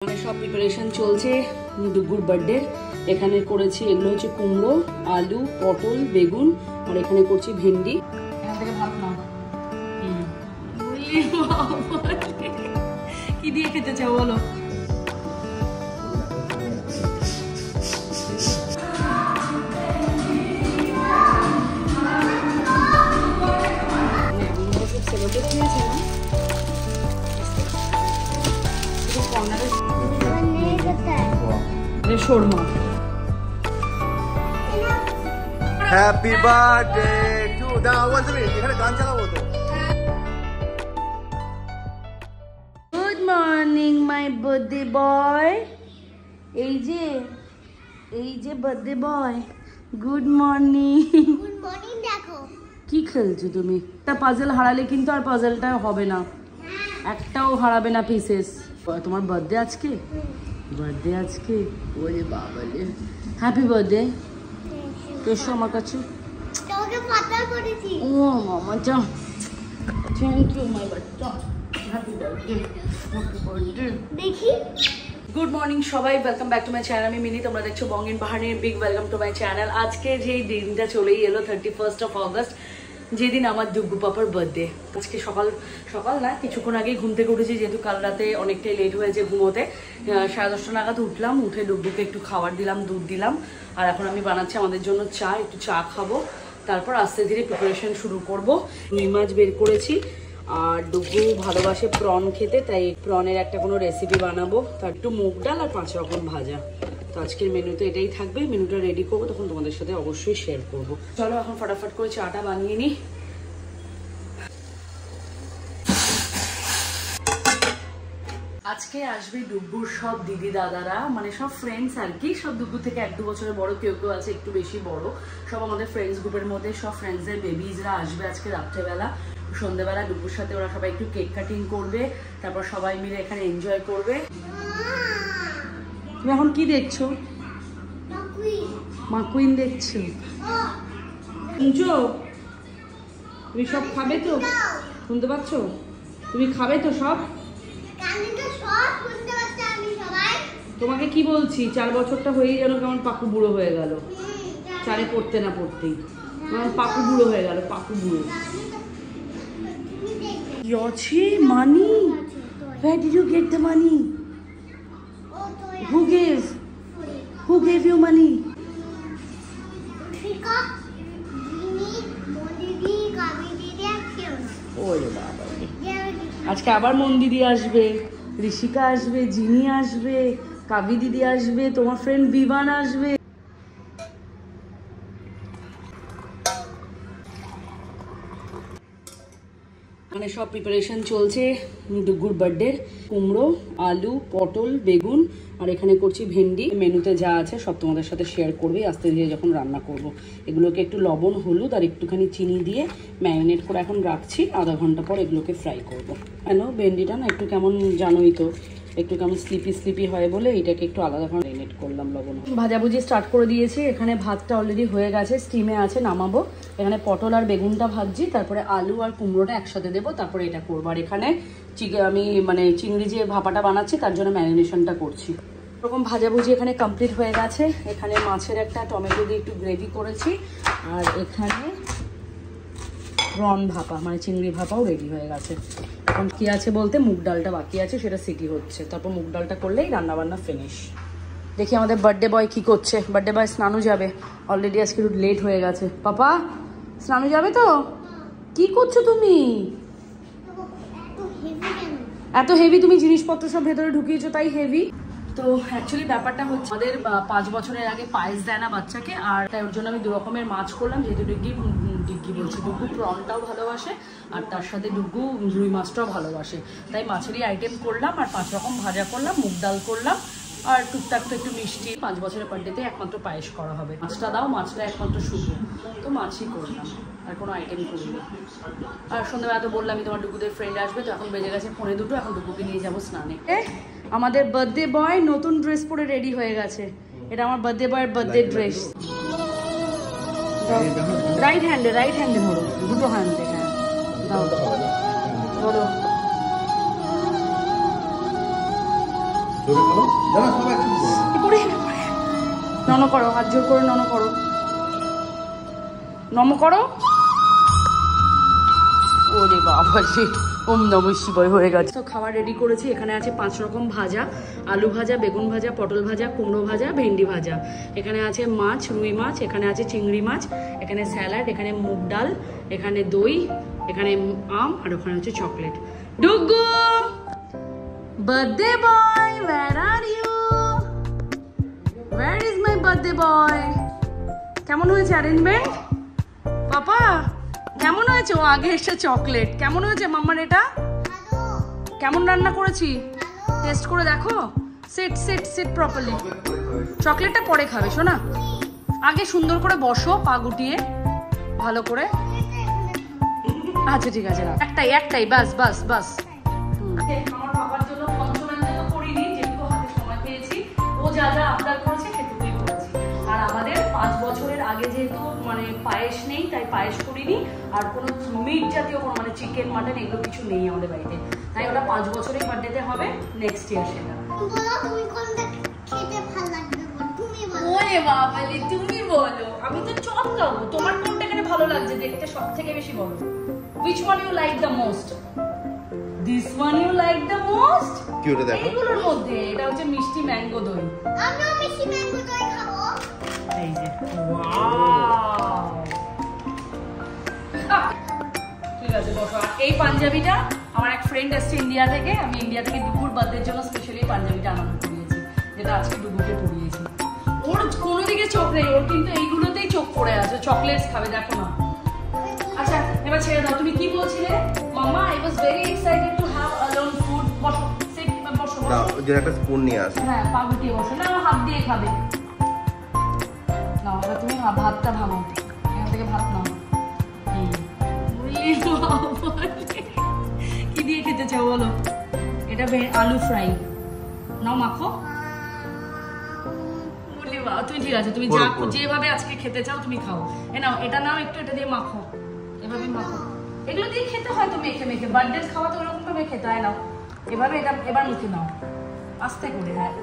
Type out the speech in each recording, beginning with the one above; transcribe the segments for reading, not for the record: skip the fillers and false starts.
সব প্রিপারেশন চলছে ডুগুর বার্থডে। এখানে করেছি এগুলো হচ্ছে কুমড়ো, আলু, পটল, বেগুন, আর এখানে করছি ভেন্ডি। এখান থেকে ভাত নাও। কি দিয়ে খেতে চাও বলো? শর্মা। হ্যাপি বার্থডে টু দাও তুমি এখানে গান চালাবো তো। Good morning my birthday boy. এই যে birthday boy, good morning. Good morning. দেখো কি খেলছো তুমি? একটা পাজল হারালে কিন্তু আর পাজলটা হবে না, একটাও হারাবে না পিসেস। তোমার বার্থডে আজকে? বার্থডে আজকে? ওরে বাবা রে, হ্যাপি বার্থডে। এসো আমার কাছে। তোকে পাতা করেছি। ও মামা যা, থ্যাংক ইউ মাই বাচ্চা। Happy birthday, happy birthday. দেখি। গুড মর্নিং সবাই, welcome back to my channel. আমি মিনি, তোমরা দেখছো বঙ্গিন পাহাড়ের big welcome to my channel. আজকে যেই দিনটা চলেই এলো 31st of August, যেদিন আমার ডুগু পাপার বার্থডে। আজকে সকাল সকাল না, কিছুক্ষণ আগেই ঘুম থেকে উঠেছি, যেহেতু কাল রাতে অনেকটাই লেট হয়েছে ঘুমোতে। 10:30 নাগাদ উঠলাম, উঠে ডুগুকে একটু খাবার দিলাম, দুধ দিলাম, আর এখন আমি বানাচ্ছি আমাদের জন্য চা। একটু চা খাবো, তারপর আস্তে ধীরে প্রিপারেশন শুরু করবো। রুই মাছ বের করেছি, আর ডুগু ভালোবাসে প্রন খেতে, তাই প্রনের একটা কোনো রেসিপি বানাবো। তার একটু মুগ ডাল আর 5 রকম ভাজা। তো আজকের মেনুতে এটাই থাকবে। মেনুটা রেডি করবো, তখন তোমাদের সাথে অবশ্যই শেয়ার করবো। চলো এখন ফটাফট করে চাটা বানিয়ে নিই। আজকে আসবে ডুগুর সব দিদি দাদারা, মানে সব ফ্রেন্ডস আর কি। সব ডুগু থেকে 1-2 বছরের বড়, কেউ কেউ আছে একটু বেশি বড়। সব আমাদের ফ্রেন্ডস গ্রুপের মধ্যে সব ফ্রেন্ডসদের বেবিজরা আসবে আজকে রাত্রেবেলা। সন্ধ্যেবেলা ডুগুর সাথে ওরা সবাই একটু কেক কাটিং করবে, তারপর সবাই মিলে এখানে এনজয় করবে। তুমি এখন কি দেখছো? মাকুইন দেখছো? শুনছো? তুমি সব খাবে তো? শুনতে পাচ্ছ? তুমি খাবে তো সব? তোমাকে কি বলছি, 4 বছরটা হয়েই যেন কেমন পাকু বুড়ো হয়ে গেল। 4-এ পড়তে না পড়তেই পাকু বুড়ো হয়ে গেল, পাকু বুড়ো। Yoshi, money? Where did you get the money? Who gave? Who gave you money? আজকে আবার মন দিদি আসবে, ঋষিকা আসবে, জিনি আসবে, কাবি দিদি আসবে, তোমার ফ্রেন্ড বিবান আসবে। মানে সব প্রিপারেশন চলছে ডুগুর বার্থডে। কুমড়ো, আলু, পটল, বেগুন, আর এখানে করছি ভেন্ডি। মেনুতে যা আছে সব তোমাদের সাথে শেয়ার করবে আস্তে ধীরে যখন রান্না করব। এগুলোকে একটু লবণ, হলুদ আর একটুখানি চিনি দিয়ে ম্যারিনেট করে এখন রাখছি। আধা ঘন্টা পর এগুলোকে ফ্রাই করব। কেন ভেন্ডিটা না একটু কেমন জানোই তো, একটু কেমন স্লিপি হয় বলে এটাকে একটু আলাদা করে ম্যারিনেট করলাম লবণ। ভাজাভুজি স্টার্ট করে দিয়েছি। এখানে ভাতটা অলরেডি হয়ে গেছে, স্টিমে আছে, নামাবো। এখানে পটল আর বেগুনটা ভাজছি, তারপরে আলু আর কুমড়োটা একসাথে দেবো, তারপরে এটা করবো। আর এখানে আমি মানে চিংড়ি যে ভাপাটা বানাচ্ছি তার জন্য ম্যারিনেশনটা করছি। এরকম ভাজাভুজি এখানে কমপ্লিট হয়ে গেছে। এখানে মাছের একটা টমেটো দিয়ে একটু গ্রেভি করেছি, আর এখানে প্রন ভাপা মানে চিংড়ি ভাপাও রেডি হয়ে গেছে। এখন কি আছে বলতে, মুগ ডালটা বাকি আছে, সেটা সিটি হচ্ছে। তারপর মুগ ডালটা করলেই রান্নাবান্না ফিনিশ। দেখি আমাদের বার্থডে বয় কি করছে। বার্থডে বয় স্নানও যাবে, অলরেডি আজকে একটু লেট হয়ে গেছে। পাপা স্নানও যাবে তো? কি করছো তুমি? এত হেভি তুমি জিনিসপত্র সব ভেতরে ঢুকিয়েছো, তাই হেভি। তো অ্যাকচুয়ালি ব্যাপারটা হচ্ছে আমাদের 5 বছরের আগে পায়েস দেয় না বাচ্চাকে, আর তাই ওর জন্য আমি 2 রকমের মাছ করলাম। যেহেতু ডিগ্গি বলছি, ডুগু প্রনটাও ভালোবাসে আর তার সাথে ডুগু রুই মাছটাও ভালোবাসে, তাই মাছেরই আইটেম করলাম। আর 5 রকম ভাজা করলাম, মুগ ডাল করলাম, আর টুকটাক তো একটু মিষ্টি। 5 বছরের বার্থডেতে একমাত্র পায়েস করা হবে। মাছটা দাও, মাছটা একমাত্র শুধু, তো মাছই করলাম, আর কোনো আইটেম করিনি। আর সন্ধ্যাবেলা তো বললামই তোমার ডুগুদের ফ্রেন্ড আসবে, তো এখন বেজে গেছে 1:45। এখন ডুগুকে নিয়ে যাবো স্নানে। আমাদের বার্থডে বয় নতুন ড্রেস পরে রেডি হয়ে গেছে। এটা আমার বার্থডে বয়ের বার্থডে ড্রেস। রাইট হ্যান্ডে ধরো, দুটো হ্যান্ডে। হ্যাঁ দাও ধরো। নম করো, হাত জোর করে নম করো, নম করো। ওরে বাবা রে, ওম নমঃ শিবায় হয়ে গেছে। তো খাবার রেডি করেছি। এখানে আছে 5 রকম ভাজা, আলু ভাজা, বেগুন ভাজা, পটল ভাজা, কুমড়ো ভাজা, ভেন্ডি ভাজা। এখানে আছে মাছ, রুই মাছ, এখানে আছে চিংড়ি মাছ, এখানে স্যালাড, এখানে মুগ ডাল, এখানে দই, এখানে আম, আর ওখানে হচ্ছে chocolate. ডুগু, birthday boy, where are you? Where is my birthday boy? কেমন হয়েছে অ্যারেঞ্জমেন্ট পাপা? কেমন হয়েছে? ও আগে এসে চকলেট। কেমন হয়েছে মাম্মার এটা? কেমন রান্না করেছি টেস্ট করে দেখো। Sit sit sit properly. চকলেটটা পরে খাবে শোনা, আগে সুন্দর করে বসো পা গুটিয়ে ভালো করে। আচ্ছা ঠিক আছে, একটাই একটাই, বাস বাস বাস। আমার বাবার জন্য পঞ্চব্যঞ্জন তো করিনি, যেটুকু হাতে সময় পেয়েছি ও যা যা আবদার করেছে সেটুকুই করেছি। আর আমাদের 5 বছরের আগে যেহেতু মানে পায়েস নেই, তাই পায়েস করিনি। আর কোনো মিট জাতীয় কোনো মানে চিকেন মাটন এগুলো কিছু নেই আমাদের বাড়িতে, তাই ওটা 5 বছরের বার্থডেতে হবে নেক্সট ইয়ার সেটা। তুমি কোনটা খেতে ভালো লাগবে তুমি বলো। ওরে বাবালে, তুমি বলো। আমি তো চপ খাবো, তোমার কোনটা এখানে ভালো লাগছে দেখতে সবথেকে বেশি বলো। Which one you like the most? This one you like the most? কি ওটা দেখো? এইগুলোর মধ্যে এটা হচ্ছে মিষ্টি ম্যাঙ্গো দই। আমিও মিষ্টি ম্যাঙ্গো দই খাবো। এই যে ওয়াও। ঠিক আছে বসো। এই পাঞ্জাবিটা আমার এক ফ্রেন্ড আসছে ইন্ডিয়া থেকে, আমি ইন্ডিয়া থেকে দুপুর বার্থডের জন্য স্পেশালি পাঞ্জাবিটা আনন্দ করিয়েছি, যেটা আজকে ডুবুকে পরিয়েছি। ওর কোনো দিকে চোখ নেই, ওর কিন্তু এইগুলোতেই চোখ পড়ে আছে। চকলেটস খাবে দেখো না। আচ্ছা এবার ছেড়ে দাও। তুমি কি বলছিলে? Mamma, I was very excited to have alone food. বসো, সিট, বসো বসো। যে একটা স্পুন নিয়ে আসো। হ্যাঁ, পা গুটিয়ে বসো। না, হাত দিয়ে খাবে। নাও এবার তুমি ভাতটা ভাঙো, এখান থেকে ভাত নাও। কি দিয়ে খেতে চাও বলো? এটা আলু ফ্রাই। নাও মাখো। তুমি ঠিক আছে, তুমি যেভাবে আজকে খেতে চাও তুমি খাও। নাও এটা নাও, একটু এটা দিয়ে মাখো, এভাবে মাখো। এগুলো দিয়ে খেতে হয় তো মেখে মেখে, বার্থডে খাওয়া তো ওরকম ভাবে খেতে হয়। নাও এভাবে, এটা এবার মুখে নাও আস্তে করে। হ্যাঁ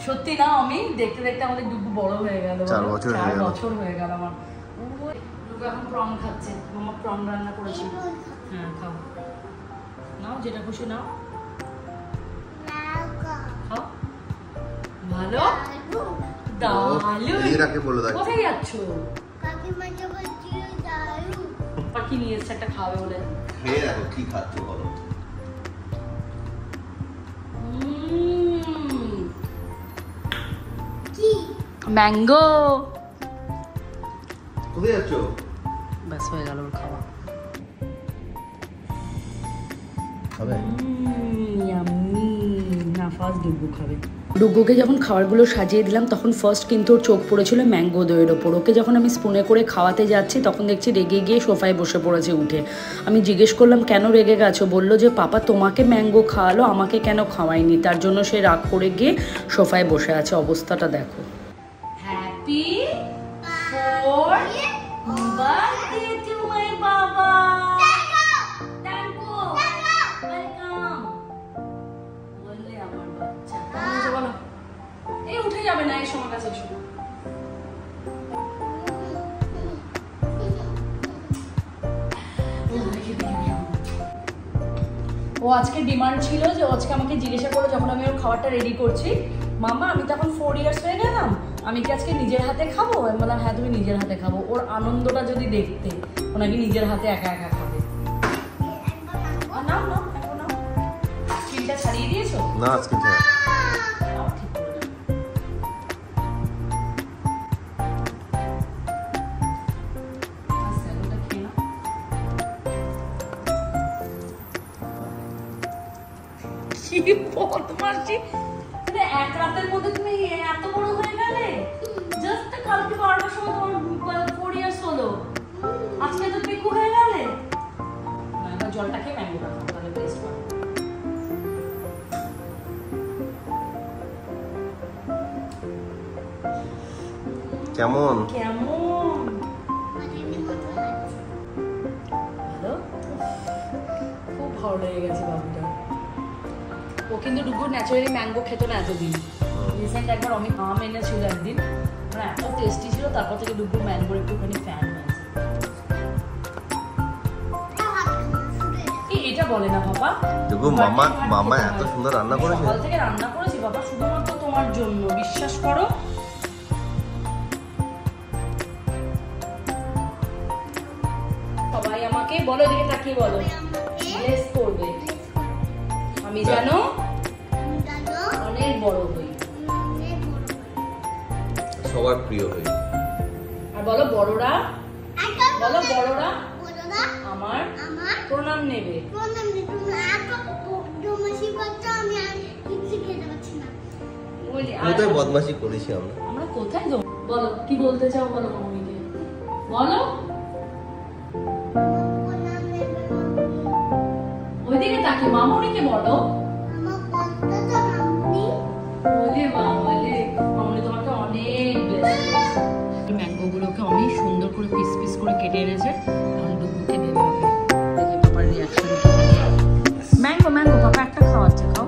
সত্যি না, আমি দেখতে দেখতে আমাদের ডুবু বড় হয়ে গেল। 4 বছর হয়ে গেল আমার। ডুবু এখন প্রন খাচ্ছে। মামা প্রন রান্না করেছি। হ্যাঁ খাও, নাও যেটা খুশি নাও, খাও। ভালো দালু। কোথায় যাচ্ছ? কাকিমাকে বলছি দালু। পাখি নিয়ে এসছে একটা খাবে বলে। খেয়ে দেখো কি খাচ্ছ বলো। কি? ম্যাঙ্গো। কোথায় যাচ্ছ? ব্যাস হয়ে গেল ওর খাওয়া। খাবে? ইয়াম্মি। না, ফার্স্ট ডুগু খাবে। ডুগুকে যখন খাবারগুলো সাজিয়ে দিলাম তখন ফার্স্ট কিন্তু ওর চোখ পড়েছিল ম্যাঙ্গো দইয়ের ওপর। ওকে যখন আমি স্পুনে করে খাওয়াতে যাচ্ছি তখন দেখছি রেগে গিয়ে সোফায় বসে পড়েছে উঠে। আমি জিজ্ঞেস করলাম কেন রেগে গেছো? বললো যে পাপা তোমাকে ম্যাঙ্গো খাওয়ালো, আমাকে কেন খাওয়ায়নি। তার জন্য সে রাগ করে গিয়ে সোফায় বসে আছে। অবস্থাটা দেখো। Happy 4th birthday to my বাবা। এই উঠে যাবে না, এই সময় কাছে এসো। ও আজকে ডিমান্ড ছিল যে আজকে আমাকে জিজ্ঞাসা করে যখন আমি ওর খাবারটা রেডি করছি, মামা আমি তখন 4 ইয়ার্স হয়ে গেলাম, আমি কি আজকে নিজের হাতে খাবো? আমি বললাম হ্যাঁ তুমি নিজের হাতে খাবো। ওর আনন্দটা যদি দেখতে, ও নাকি নিজের হাতে একা একা খাবে। নাও নাও নাও, স্কিনটা ছাড়িয়ে দিয়েছো? না আজকে ছাড়া। কি বদমাশি! মানে এক রাতের মধ্যে তুমি এত বড় হয়ে গেলে? জাস্ট কালকে 12টার সময় তোমার 4 ইয়ার্স হলো, আজকে তো পিকু হয়ে গেলে। না, এবার জলটা খেয়ে ম্যাঙ্গোটা খাও, তাহলে টেস্ট পাবে। কেমন কেমন ভালো? খুব ভালো লেগে গেছে বাবুটা। ও কিন্তু ডুগু ন্যাচারালি ম্যাঙ্গো খেত না এতদিন। রিসেন্ট একবার আমি আম এনেছিল একদিন, মানে এত টেস্টি ছিল, তারপর থেকে ডুগু ম্যাঙ্গোর একটুখানি ফ্যান হয়েছে। এটা বলে না বাবা, দেখো মামা এত সুন্দর রান্না করেছে। সকাল থেকে রান্না করেছি বাবা শুধুমাত্র তোমার জন্য, বিশ্বাস করো। সবাই আমাকে বলো, এদিকে তাকিয়ে বলো, ব্লেস করবে। আমি জানো অনেক বড় হই, সবার প্রিয় হই। আর বলো বড়রা, বলো বড়রা আমার প্রণাম নেবে। কোথায় বদমাশি করেছি আমরা কোথায় যাবো? বলো কি বলতে চাও, বলো মামুনিকে বলো। ওইদিকে তাকিয়ে মামুনিকে বলো। মামুনি তোমাকে অনেক ব্লেস করেছে। ম্যাঙ্গো গুলোকে অনেক সুন্দর করে পিস পিস করে কেটে এনেছে, এখন ডুগুকে দেবে। দেখি পাপার রিয়াকশন। ম্যাঙ্গো ম্যাঙ্গো পাপা একটা খাওয়াচ্ছে, খাও।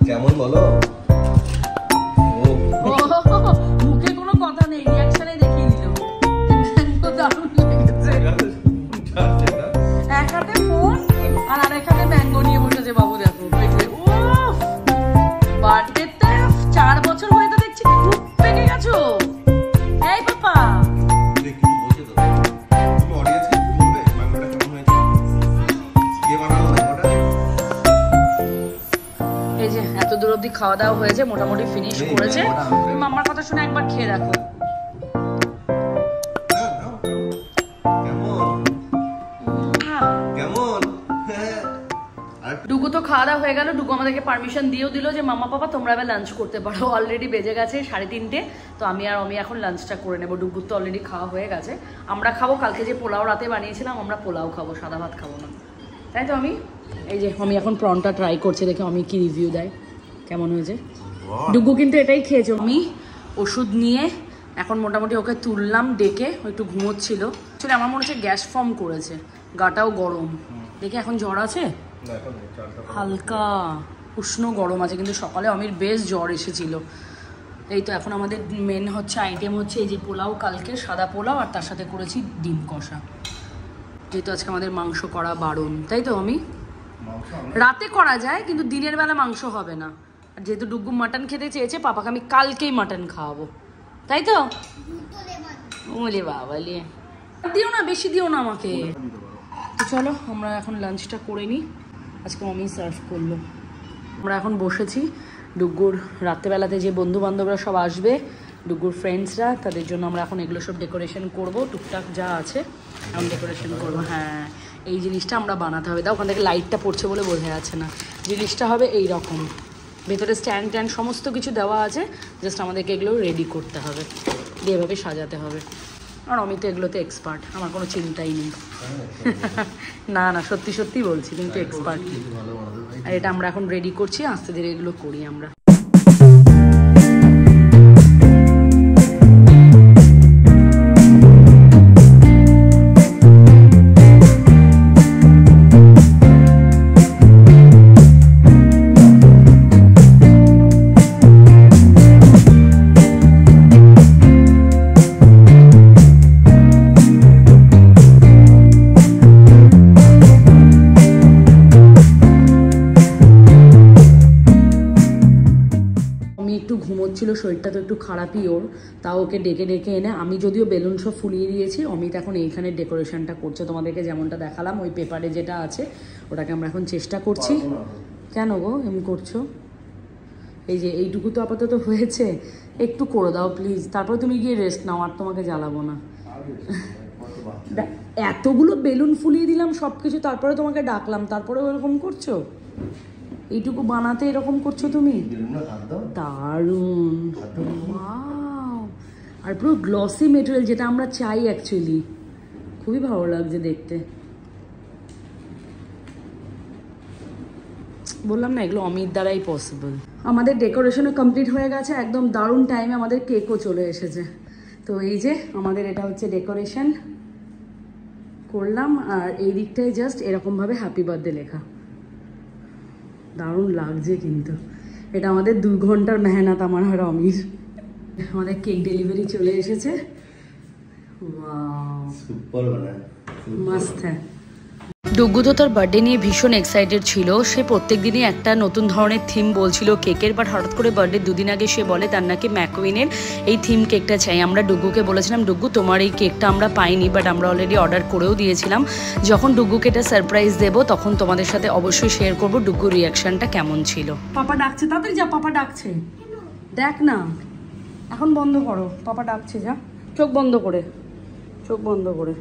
কেমন বলো? মুখে কোনো কথা নেই, রিয়াকশনে দেখিয়ে দিল। ম্যাঙ্গো দারুণ লেগেছে। এক হাতে ফোন আর আরেক হাতে ম্যাঙ্গো নিয়ে বসেছে বাবু, দেখো পেটে। উফ, বার্থডেতে 4 বছর হয়ে তো দেখছি খুব পেকে গেছো। এই পাপা এই যে এত দূর অব্দি খাওয়া দাওয়া হয়েছে, মোটামুটি ফিনিশ করেছে। তুমি মাম্মার কথা শুনে একবার খেয়ে দেখো। ডুগু তো খাওয়া দাওয়া হয়ে গেল। ডুগু আমাদেরকে পারমিশন দিয়েও দিল যে মাম্মা পাপা তোমরা এবার লাঞ্চ করতে পারো। অলরেডি বেজে গেছে 3:30, তো আমি আর অমি এখন লাঞ্চটা করে নেবো। ডুগুর তো অলরেডি খাওয়া হয়ে গেছে। আমরা খাবো কালকে যে পোলাও রাতে বানিয়েছিলাম, আমরা পোলাও খাবো, সাদা ভাত খাবো না, তাই তো? আমি এই যে আমি এখন প্রনটা ট্রাই করছি, দেখে আমি কি রিভিউ দেয়, কেমন হয়েছে। ডুগু কিন্তু এটাই খেয়েছে। আমি ওষুধ নিয়ে এখন মোটামুটি ওকে তুললাম ডেকে, ও একটু ঘুমোচ্ছিল। আসলে আমার মনে হচ্ছে গ্যাস ফর্ম করেছে, গাটাও গরম। দেখে এখন জ্বর আছে, হালকা উষ্ণ গরম আছে, কিন্তু সকালে আমির বেশ জ্বর এসেছিল। এই তো এখন আমাদের মেন হচ্ছে আইটেম হচ্ছে এই যে পোলাও, কালকে সাদা পোলাও, আর তার সাথে করেছি ডিম কষা। যেহেতু আজকে আমাদের মাংস করা বারণ, তাই তো? আমি রাতে করা যায় কিন্তু দিনের বেলা মাংস হবে না। আর যেহেতু ডুগু মাটন খেতে চেয়েছে, পাপাকে আমি কালকেই মাটন খাওয়াবো, তাই তো? ওলে বাবালে, দিও না, বেশি দিও না আমাকে। তো চলো আমরা এখন লাঞ্চটা করে নিই, আজকে মামি সার্ভ করলো। আমরা এখন বসেছি, ডুগুর রাত্রেবেলাতে যে বন্ধু বান্ধবরা সব আসবে, ডুগুর ফ্রেন্ডসরা, তাদের জন্য আমরা এখন এগুলো সব ডেকোরেশন করব। টুকটাক যা আছে এখন ডেকোরেশন করবো। হ্যাঁ, এই জিনিসটা আমরা বানাতে হবে। দাও, ওখান থেকে লাইটটা পড়ছে বলে বোঝা যাচ্ছে না। জিনিসটা হবে এই রকম, ভেতরে স্ট্যান্ড ট্যান্ড সমস্ত কিছু দেওয়া আছে, জাস্ট আমাদেরকে এগুলো রেডি করতে হবে, দিয়ে এভাবে সাজাতে হবে। আর আমি তো এগুলোতে এক্সপার্ট, আমার কোনো চিন্তাই নেই। না না, সত্যি সত্যি বলছি, কিন্তু এক্সপার্ট। আর এটা আমরা এখন রেডি করছি, আস্তে ধীরে এগুলো করি আমরা। ঘুমোচ্ছিল, শরীরটা তো একটু খারাপই ওর, তাও ওকে ডেকে ডেকে এনে আমি যদিও বেলুন সব ফুলিয়ে দিয়েছি, অমিত এখন এইখানে ডেকোরেশনটা করছে। তোমাদেরকে যেমনটা দেখালাম ওই পেপারে যেটা আছে ওটাকে আমরা এখন চেষ্টা করছি। কেন গো এমনি করছো? এই যে এইটুকু তো আপাতত হয়েছে, একটু করে দাও প্লিজ, তারপরে তুমি গিয়ে রেস্ট নাও, আর তোমাকে জ্বালাবো না। এতগুলো বেলুন ফুলিয়ে দিলাম সব কিছু, তারপরে তোমাকে ডাকলাম, তারপরে ওরকম করছো? এইটুকু বানাতে এরকম করছো তুমি? দারুণ, আর পুরো গ্লসি মেটেরিয়াল, যেটা আমরা চাই অ্যাকচুয়ালি। খুবই ভালো লাগছে দেখতে। বললাম না, এগুলো অমিত দ্বারাই পসিবল। আমাদের ডেকোরেশনও কমপ্লিট হয়ে গেছে, একদম দারুণ টাইমে আমাদের কেকও চলে এসেছে। তো এই যে আমাদের এটা হচ্ছে ডেকোরেশন করলাম, আর এই দিকটায় জাস্ট এরকমভাবে হ্যাপি বার্থডে লেখা। দারুণ লাগছে কিন্তু। এটা আমাদের 2 ঘন্টার মেহনত আমার আর অমির। আমাদের কেক ডেলিভারি চলে এসেছে। ওয়াও সুপার বানায়, মস্ত হ্যাঁ। ডুগ্গু তো তার বার্থডে নিয়ে ভীষণ এক্সাইটেড ছিল। সে প্রত্যেক দিনই একটা নতুন ধরনের থিম বলছিল কেকের, বাট হঠাৎ করে বার্থডে 2 দিন আগে সে বলে তার নাকি ম্যাকুইনের এই থিম কেকটা চাই। আমরা ডুগ্গুকে বলেছিলাম ডুগ্গু তোমার এই কেকটা আমরা পাইনি, বাট আমরা অলরেডি অর্ডার করেও দিয়েছিলাম। যখন ডুগ্গুকে এটা সারপ্রাইজ দেবো তখন তোমাদের সাথে অবশ্যই শেয়ার করবো ডুগ্গুর রিয়াকশনটা কেমন ছিল। পাপা ডাকছে, তাড়াতাড়ি যা, পাপা ডাকছে, দেখ না এখন বন্ধ করো, পাপা ডাকছে, যা চোখ বন্ধ করে, চোখ বন্ধ করে।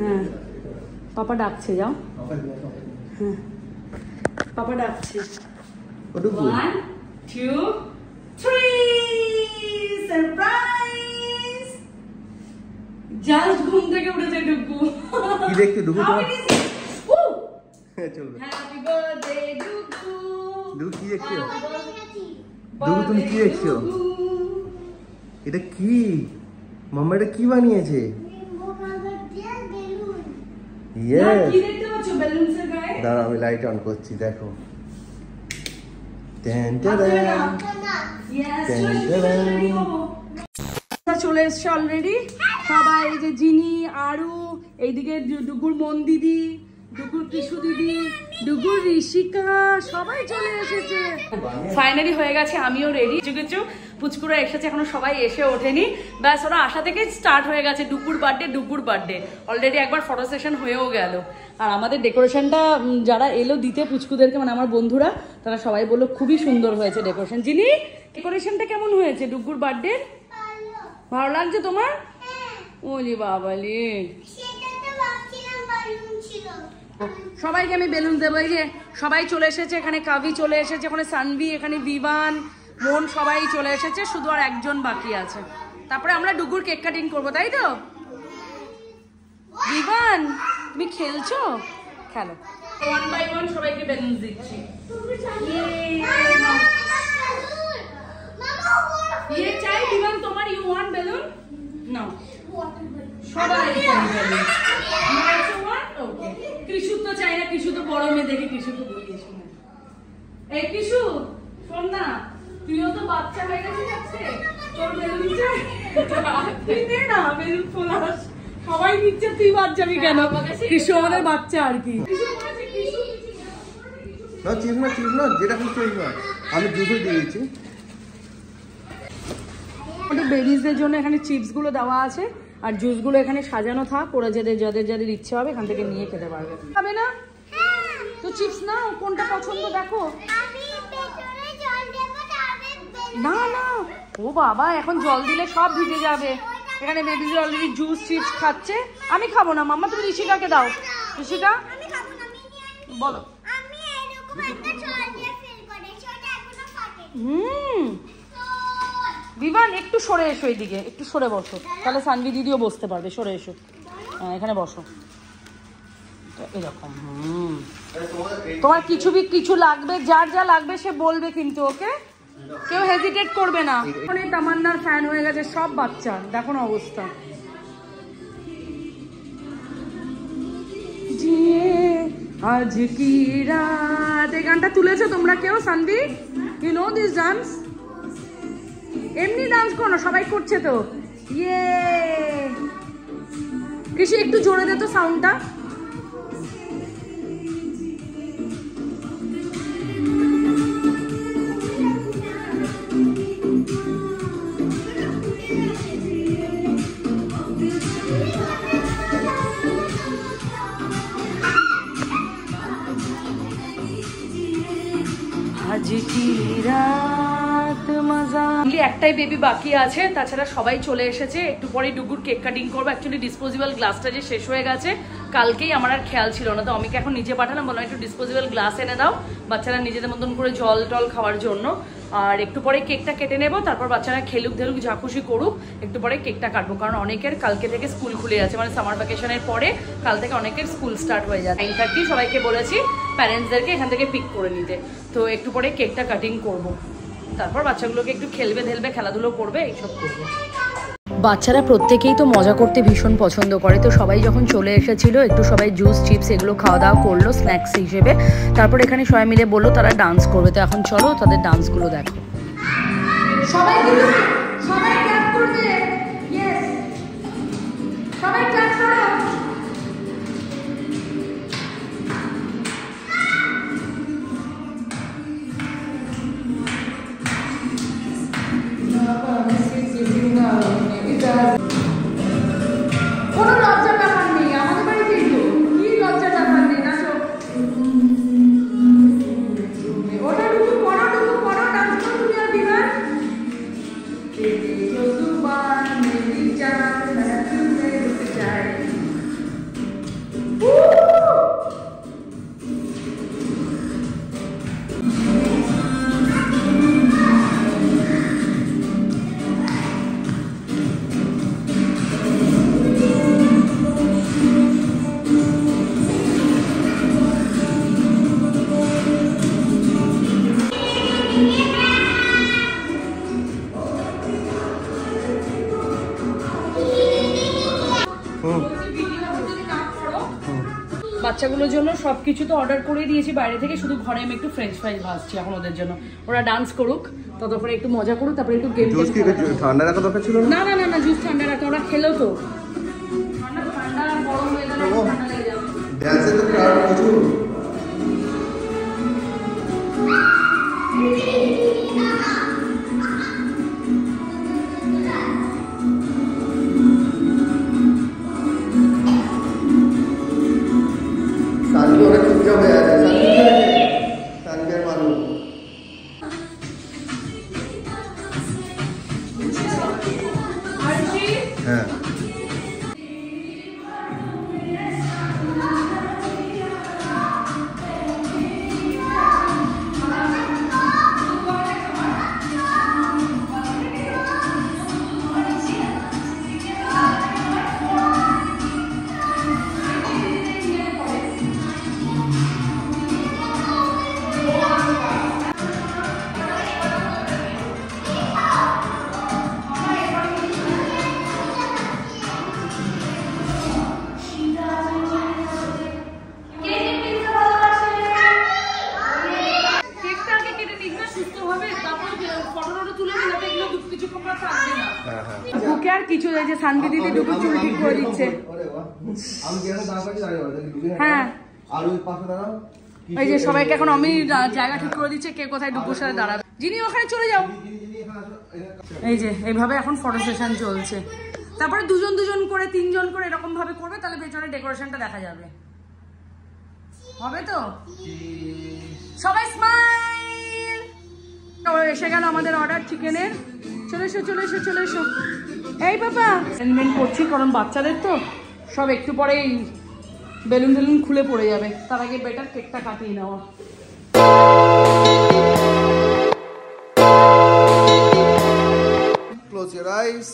হ্যাঁ পাপা ডাকছে, যাও। হ্যাঁ পাপা ডাকছে। 1 2 3 সারপ্রাইজ। জাস্ট ঘুম থেকে উঠেছে ডুগ্গু। কি দেখতে ডুগু তোমার? চলো হ্যাপি বার্থডে ডুগ্গু। ডুগু কি দেখছো? ডুগু তুমি কি দেখছো? এটা কি মাম্মা, এটা কি বানিয়েছে? ইয়েস, কি দেখতে পাচ্ছ বেলুনসের গায়ে? দাঁড়াও আমি লাইট অন করছি, দেখো। চলে এসছে অলরেডি সবাই, এই যে জিনি, আরু, এইদিকে ডুগুর মন দিদি, ডুগুর কিশু দিদি, ডুগুর ঋষিকা, সবাই চলে এসেছে। ফাইনালি হয়ে গেছে, আমিও রেডি। কিছু পুচকুরা এসেছে, এখনো সবাই এসে ওঠেনি। ব্যাস ওরা আসা থেকে স্টার্ট হয়ে গেছে ডুগুর বার্থডে ডুগুর বার্থডে। অলরেডি একবার ফটো সেশন হয়েও গেল। আর আমাদের ডেকোরেশনটা যারা এলো দিতে পুচকুদেরকে, মানে আমার বন্ধুরা, তারা সবাই বললো খুবই সুন্দর হয়েছে ডেকোরেশন। জিনি ডেকোরেশনটা কেমন হয়েছে ডুগুর বার্থডে? ভালো লাগছে তোমার? ওলি বাবালি, সবাইকে আমি বেলুন দেবো। এই যে সবাই চলে এসেছে, এখানে কাভি চলে এসেছে, এখানে সানভি, এখানে বিভান, মন, সবাই চলে এসেছে, শুধু আর একজন বাকি আছে। তারপরে আমরা ডুগুর কেক কাটিং করবো, তাই তো? বিভান তুমি খেলছো, খেলো। 1 by 1 সবাইকে বেলুন দিচ্ছি। ये চাই বিভান তোমার, ইউ ওয়ান্ট বেলুন? নাও সবাই বেলুন। ওকে কৃষু তো চাই না, কৃষু তো বড় মেয়ে দেখে কৃষুকে বলিয়ে শোনা। এই কৃষু শোন না, তুইও তো বাচ্চা হয়ে গেছিস আজকে, তোর বেলুন চাই? তুই নে না বেলুন ফোলাস, সবাই নিচ্ছে, তুই বাদ যাবি কেন? কৃষু আমাদের বাচ্চা আর কি। না চিজ না, চিজ না, যেটা খুব চিজ না, আমি জুসও দিয়েছি। বেবিজদের জন্য এখানে চিপস গুলো দেওয়া আছে, আর জুস গুলো এখানে সাজানো থাক, ওরা যাদের যাদের যাদের ইচ্ছে হবে এখান থেকে নিয়ে খেতে পারবে। খাবে না তো চিপস নাও, কোনটা পছন্দ দেখো। না না, ও বাবা এখন জল দিলে সব ভিজে যাবে। এখানে বেবিজ অলরেডি জুস চিপস খাচ্ছে। আমি খাবো না মাম্মা, তুমি ঋষিকাকে দাও। ঋষিকা বলো। বিভান একটু সরে এসো, এইদিকে একটু সরে বসো, তাহলে সানভি দিদিও বসতে পারবে। সরে এসো, এখানে বসো এরকম। তোমার কিছু লাগবে, যার যা লাগবে সে বলবে কিন্তু, ওকে? কেউ হেজিটেট করবে না। অনেক তামান্নার ফ্যান হয়ে গেছে সব বাচ্চা, দেখো না অবস্থা। আজ কি রাত, এই গানটা তুলেছো তোমরা কেউ? Sanvi, you know this dance? এমনি ডান্স করো, সবাই করছে তো। ইয়ে কৃষি একটু জোরে দে তো সাউন্ডটা। আজ কি রাত মজা। একটাই বেবি বাকি আছে, তাছাড়া সবাই চলে এসেছে। একটু পরে ডুগুর কেক কাটিং করবো। অ্যাকচুয়ালি ডিসপোজেবল গ্লাসটা যে শেষ হয়ে গেছে কালকেই, আমার আর খেয়াল ছিল না, তো অমিকে এখন নিচে পাঠালাম, বললাম একটু ডিসপোজেবল গ্লাস এনে দাও বাচ্চারা নিজেদের মতন করে জল টল খাওয়ার জন্য। আর একটু পরে কেকটা কেটে নেবো, তারপর বাচ্চারা খেলুক ধেলুক যা খুশি করুক, একটু পরে কেকটা কাটবো। কারণ অনেকের কালকে থেকে স্কুল খুলে যাচ্ছে, মানে সামার ভ্যাকেশনের পরে কাল থেকে অনেকের স্কুল স্টার্ট হয়ে যাচ্ছে। 9:30 সবাইকে বলেছি প্যারেন্টসদেরকে এখান থেকে পিক করে নিতে, তো একটু পরে কেকটা কাটিং করবো, তারপর বাচ্চাগুলোকে একটু খেলবে ঢেলবে, খেলাধুলো করবে, এইসব করবো। বাচ্চারা প্রত্যেকেই তো মজা করতে ভীষণ পছন্দ করে, তো সবাই যখন চলে এসেছিল একটু সবাই জুস চিপস এগুলো খাওয়া দাওয়া করলো স্ন্যাক্স হিসেবে। তারপর এখানে সবাই মিলে বললো তারা ডান্স করবে, তো এখন চলো তাদের ডান্সগুলো দেখো। সবাই সবাই ক্ল্যাপ করবে, ইয়েস সবাই ক্ল্যাপ করো। কোনো লজ্জার ব্যাপার নেই, আমাদের বাড়িতেই তো, কি লজ্জার ব্যাপার নেই, নাচো। ওটা টুকু পড়ো ডান্স করো তুমি আর বিমান। বাচ্চাগুলোর জন্য সবকিছু তো অর্ডার করে দিয়েছি বাইরে থেকে, শুধু ঘরে আমি একটু ফ্রেঞ্চ ফ্রাইজ ভাজছি এখন ওদের জন্য। ওরা ডান্স করুক, ততক্ষণে একটু মজা করুক, তারপরে একটু গেম ঠান্ডা রাখা দরকার ছিল না। না না না জুস ঠান্ডা রাখা, ওরা খেলো তো ঠান্ডা গরম হয়ে গেলে ঠান্ডা লেগে যাবে। ড্যান্সে তো ক্রাউড প্রচুর। সানভি অনেক চুপচাপ হয়ে আছে, সানভি আর মানু। হ্যাঁ কিছু সানভি দিদি ডুবু চুল ঠিক করে দিচ্ছে। হ্যাঁ ওই যে সবাইকে এখন আমি জায়গা ঠিক করে দিচ্ছে, কে কোথায় ডুবুর সাথে দাঁড়াবে। যিনি ওখানে চলে যাও। এই যে এইভাবে এখন ফটো সেশন চলছে, তারপরে দুজন দুজন করে 3 জন করে এরকম ভাবে করবে, তাহলে পেছনে ডেকোরেশনটা দেখা যাবে। হবে তো? সবাই স্মাইল। এসে গেল আমাদের অর্ডার চিকেনের। চলে এসো চলে এসো চলে এসো। এই বাবা অ্যারেঞ্জমেন্ট করছি, কারণ বাচ্চাদের তো সব একটু পরেই বেলুন টেলুন খুলে পড়ে যাবে, তার আগে বেটার কেকটা কাটিয়ে নেওয়া। Close your eyes.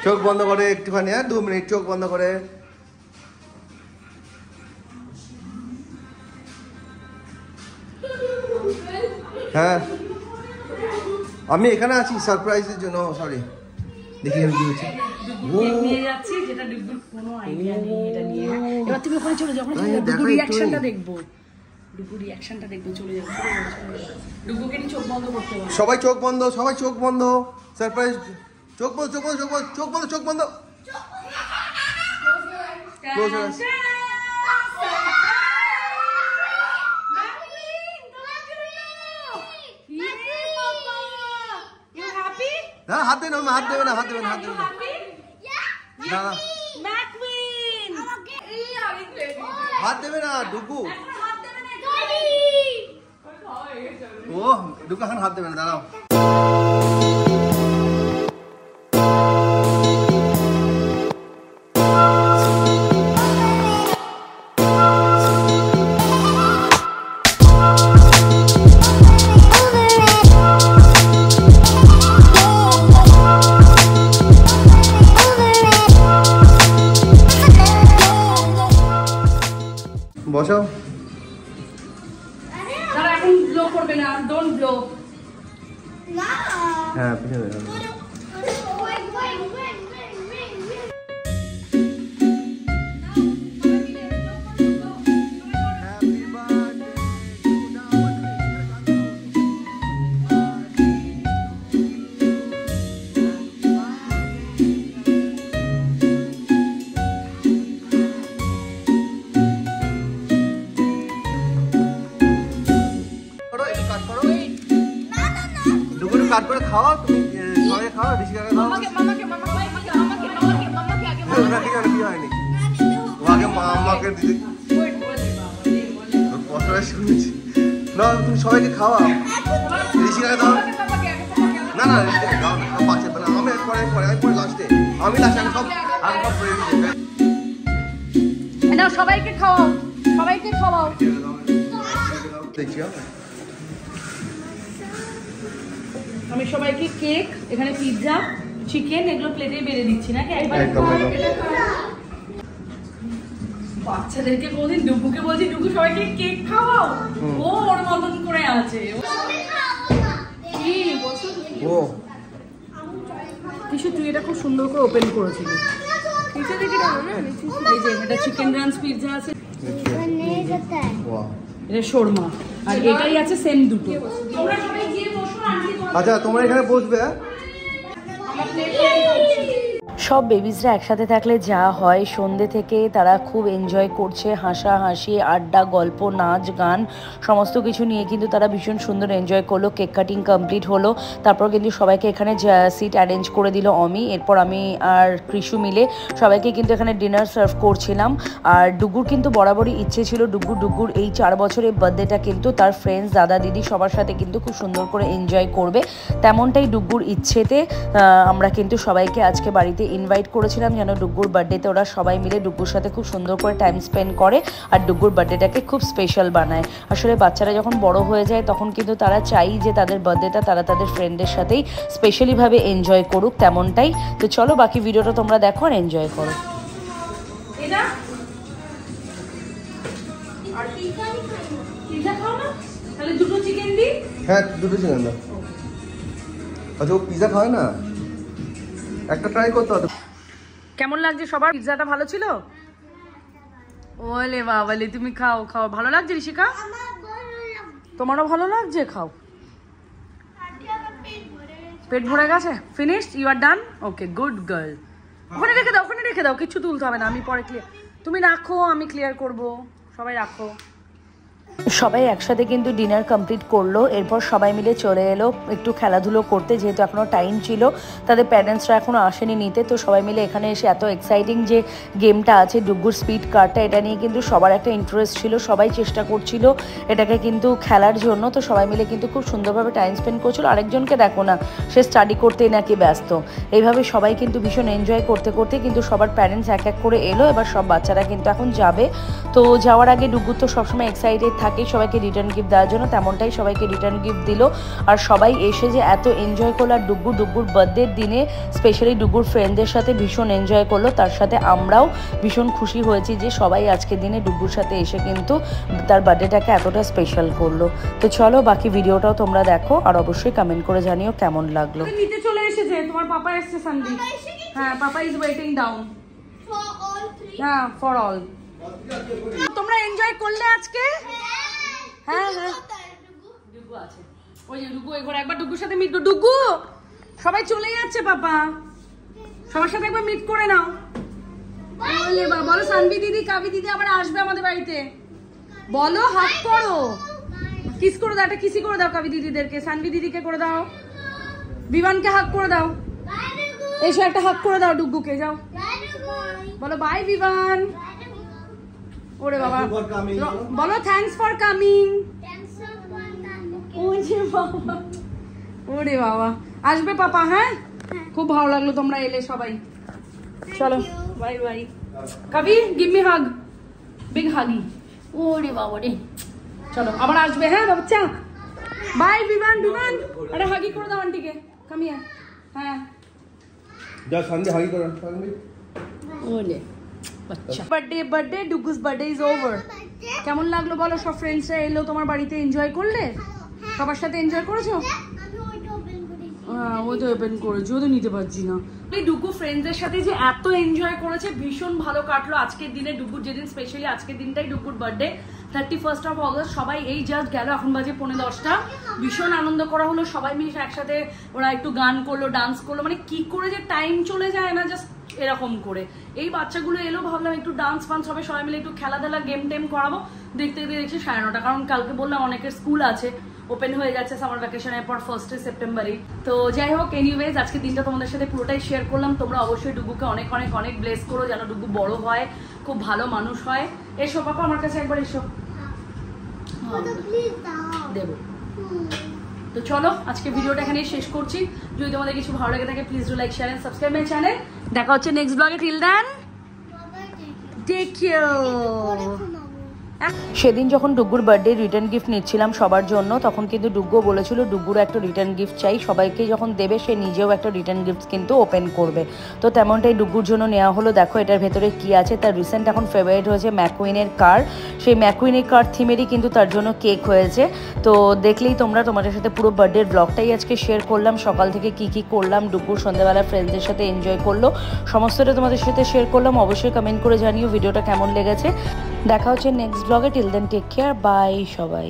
চোখ বন্ধ করে একটুখানি, 2 মিনিট চোখ বন্ধ করে। হ্যাঁ আমি এখানে আছি সারপ্রাইজের জন্য। সরি, দেখি আমি কি হচ্ছে। নিয়ে যাচ্ছি যেটা ডুগুর কোনো আইডিয়া নেই এটা নিয়ে। এবার তুমি ওখানে চলে যাও, ডুগুর রিঅ্যাকশনটা দেখবো, ডুগুর রিঅ্যাকশনটা দেখবো। চলে যাও ডুগুকে নিয়ে চোখ বন্ধ করতে হবে। সবাই চোখ বন্ধ, সবাই চোখ বন্ধ। সারপ্রাইজ। চোখ বন্ধ চোখ বন্ধ চোখ বন্ধ চোখ বন্ধ চোখ বন্ধ। ক্লোজ আস। হ্যাঁ হাত দেবে না, হাত দেবে না, হাত দেবে না, হাত দেবে না। না হাত দেবে না ডুগু। ও ডুগু এখন হাত দেবে না, দাঁড়াও। বসাও। তারা এখন ব্লো করবে না, ডোন্ট ব্লো। হ্যাঁ পিছনে কাট করে খাওয়া তুমি সবাই খাওয়া বেশি করে খাওয়া কি হয়নি ও আগে মামাকে দিদি কথাটা শুনেছি না তুমি সবাইকে খাওয়া বেশি করে দাও না না দাও না পাশে না আমি পরে লাস্টে আমি লাস্টে সব করে দিই না সবাইকে খাওয়াও দেখছি আমি সবাইকে কেক, এখানে পিৎজা, চিকেন এগুলো প্লেটে বেড়ে দিচ্ছি নাকি বাচ্চাদেরকে কোনদিন ডুগুকে বলছি ডুগু সবাইকে কেক খাওয়াও, ও ওর মতন করে আছে কি বলছো ও কিছু তুই এটা খুব সুন্দর করে ওপেন করেছিলি নিচে দেখে দাও না এই যে এটা চিকেন রান্স পিৎজা আছে এটা শর্মা আর এটাই আছে সেম দুটো তোমরা সবাই গিয়ে বসো আন্টি আচ্ছা তোমরা এখানে বসবে সব বেবিজরা একসাথে থাকলে যা হয় সন্ধ্যে থেকে তারা খুব এনজয় করছে, হাসাহাসি আড্ডা গল্প নাচ গান সমস্ত কিছু নিয়ে কিন্তু তারা ভীষণ সুন্দর এনজয় করলো। কেক কাটিং কমপ্লিট হলো, তারপর কিন্তু সবাইকে এখানে সিট অ্যারেঞ্জ করে দিল অমি, এরপর আমি আর কৃষু মিলে সবাইকে কিন্তু এখানে ডিনার সার্ভ করছিলাম। আর ডুগুর কিন্তু বরাবরই ইচ্ছে ছিল ডুগুর এই 4 বছরের বার্থডেটা কিন্তু তার ফ্রেন্ডস দাদা দিদি সবার সাথে কিন্তু খুব সুন্দর করে এনজয় করবে, তেমনটাই ডুগুর ইচ্ছেতে আমরা কিন্তু সবাইকে আজকে বাড়িতে ইনভাইট করেছিলাম যেন ডুগুর বার্থডেতে ওরা সবাই মিলে ডুগুর সাথে খুব সুন্দর করে টাইম স্পেন্ড করে আর ডুগুর বার্থডেটাকে খুব স্পেশাল বানায়। আসলে বাচ্চারা যখন বড় হয়ে যায় তখন কিন্তু তারা চাই যে তাদের বার্থডেটা তারা তাদের ফ্রেন্ডের সাথেই স্পেশালিভাবে এনজয় করুক, তেমনটাই। তো চলো বাকি ভিডিওটা তোমরা দেখো আর এনজয় করো। হ্যাঁ দুটো চিকেন দাও। আচ্ছা ও পিৎজা খায় না, একটা ট্রাই করতে হবে। কেমন লাগছে সবার? পিৎজাটা ভালো ছিল? ওলে বাবালে তুমি খাও ভালো লাগছে ঋষিকা? তোমারও ভালো লাগছে? খাও। পেট ভরে গেছে? Finished? You are done? Okay good girl. ওখানে রেখে দাও কিছু তুলতে হবে না, আমি পরে ক্লিয়ার, তুমি রাখো আমি ক্লিয়ার করব, সবাই রাখো। সবাই একসাথে কিন্তু ডিনার কমপ্লিট করলো, এরপর সবাই মিলে চলে এলো একটু খেলাধুলো করতে, যেহেতু এখনও টাইম ছিল, তাদের প্যারেন্টসরা এখনও আসেনি নিতে। তো সবাই মিলে এখানে এসে এত এক্সাইটিং যে গেমটা আছে ডুগুর স্পিড কারটা, এটা নিয়ে কিন্তু সবার একটা ইন্টারেস্ট ছিল, সবাই চেষ্টা করছিল এটাকে কিন্তু খেলার জন্য। তো সবাই মিলে কিন্তু খুব সুন্দরভাবে টাইম স্পেন্ড করছিল। আরেকজনকে দেখো না, সে স্টাডি করতেই নাকি ব্যস্ত। এইভাবে সবাই কিন্তু ভীষণ এনজয় করতে করতে কিন্তু সবার প্যারেন্টস এক এক করে এলো, এবার সব বাচ্চারা কিন্তু এখন যাবে। তো যাওয়ার আগে ডুগুর তো সবসময় এক্সাইটেড থাকে সবাইকে রিটার্ন গিফট দেওয়ার জন্য, তেমনটাই সবাইকে রিটার্ন গিফট দিল। আর সবাই এসে যে এত এনজয় করলো, আর ডুগুর বার্থডের দিনে স্পেশালি ডুগুর ফ্রেন্ডদের সাথে ভীষণ এনজয় করলো, তার সাথে আমরাও ভীষণ খুশি হয়েছি যে সবাই আজকের দিনে ডুগুর সাথে এসে কিন্তু তার বার্থডেটাকে এতটা স্পেশাল করলো। তো চলো বাকি ভিডিওটাও তোমরা দেখো আর অবশ্যই কমেন্ট করে জানিও কেমন লাগলো। নিতে চলে এসেছে তোমার পাপা এসেছে সানভি। হ্যাঁ পাপা ইজ ওয়েটিং ডাউন হ্যাঁ ফর অল। তোমরা এনজয় করলে আজকে? হ্যাঁ ডুগু আছে, ওই যে ডুগু এবার একবার ডুগুর সাথে মিট। ডুগু সবাই চলে যাচ্ছে পাপা, সবার সাথে একবার মিট করে নাও। বলে বলো সানভি দিদি কাবি দিদি আবার আসবে আমাদের বাড়িতে, বলো হাত করো, কিস করে দাও, একটা কিসি করে দাও কাবি দিদিদেরকে, সানভি দিদিকে করে দাও, বিমানকে হাক করে দাও, এসো একটা হাক করে দাও ডুগুকে, যাও বলো বাই বিমান। ওরে বাবা বলো থ্যাঙ্কস ফর কামিং। ওরে বাবা আসবে পাপা। হ্যাঁ খুব ভালো লাগলো তোমরা এলে সবাই, চলো বাই বাই। কবি গিভ মি হাগ, বিগ হাগি। ওরে বাবা রে, চলো আবার আসবে। হ্যাঁ বাচ্চা বাই বিমান আরে হাগি করে দাও আন্টিকে, কামিয়া। হ্যাঁ যা সানভি হাগি করো সানভি। ওলে আচ্ছা বার্থডে ডুগুস বার্থডে ইজ ওভার। কেমন লাগলো বলো? সব ফ্রেন্ডসরা এলো তোমার বাড়িতে, এনজয় করলে? সবার সাথে এনজয় করেছো? হ্যাঁ ও তো ওপেন করেছে, ও তো নিতে পারছি না। এই ডুগু ফ্রেন্ডসদের সাথে যে এত এনজয় করেছে, ভীষণ ভালো কাটলো আজকের দিনে। ডুগুর যেদিন স্পেশালি আজকের দিনটাই ডুগুর বার্থডে, 31 অগস্ট। সবাই এই জাস্ট গেল, এখন বাজে 9:45। ভীষণ আনন্দ করা হলো, সবাই মিলে একসাথে। ওরা একটু গান করলো, ডান্স করলো, মানে কি করে যে টাইম চলে যায় না জাস্ট এরকম করে। এই বাচ্চাগুলো এলো, ভাবলাম একটু ডান্স ফান্স হবে, সবাই মিলে একটু খেলাধুলা গেম টেম করাবো। দেখতে দেখতে দেখছি 9:30, কারণ কালকে বললাম অনেকের স্কুল আছে, ওপেন হয়ে যাচ্ছে সামার ভ্যাকেশনের পর 1 সেপ্টেম্বরই। তো যাই হোক, এনিওয়েজ আজকে দিনটা তোমাদের সাথে পুরোটাই শেয়ার করলাম। তোমরা অবশ্যই ডুগুকে অনেক অনেক অনেক ব্লেস করো, যেন ডুগু বড় হয়, খুব ভালো মানুষ হয়। এসো পাপা আমার কাছে একবার এসো। প্লিজ দাও। দেবো। তো চলো আজকে ভিডিওটা এখানেই শেষ করছি। যদি তোমাদের কিছু ভালো লাগে থাকে please do like, share and subscribe my channel. দেখা হচ্ছে নেক্সট ব্লগে। Till then take care. সেদিন যখন ডুগ্গুর বার্থডে রিটার্ন গিফট নিচ্ছিলাম সবার জন্য, তখন কিন্তু ডুগ্গুও বলেছিল ডুগ্গুর একটা রিটার্ন গিফট চাই, সবাইকে যখন দেবে সে নিজেও একটা রিটার্ন গিফট কিন্তু ওপেন করবে। তো তেমনটাই ডুগ্গুর জন্য নেওয়া হলো। দেখো এটার ভেতরে কি আছে। তার রিসেন্ট এখন ফেভারিট হয়েছে ম্যাকুইনের কার, সেই ম্যাকুইনের কার থিমেরই কিন্তু তার জন্য কেক হয়েছে। তো দেখলেই তোমরা, তোমাদের সাথে পুরো বার্থডের ব্লগটাই আজকে শেয়ার করলাম, সকাল থেকে কি করলাম। ডুগ্গুর সন্ধ্যাবেলা ফ্রেন্ডসদের সাথে এনজয় করলো, সমস্তটা তোমাদের সাথে শেয়ার করলাম। অবশ্যই কমেন্ট করে জানিও ভিডিওটা কেমন লেগেছে। দেখা হচ্ছে নেক্সট ব্লগে। Till then take care, bye সবাই।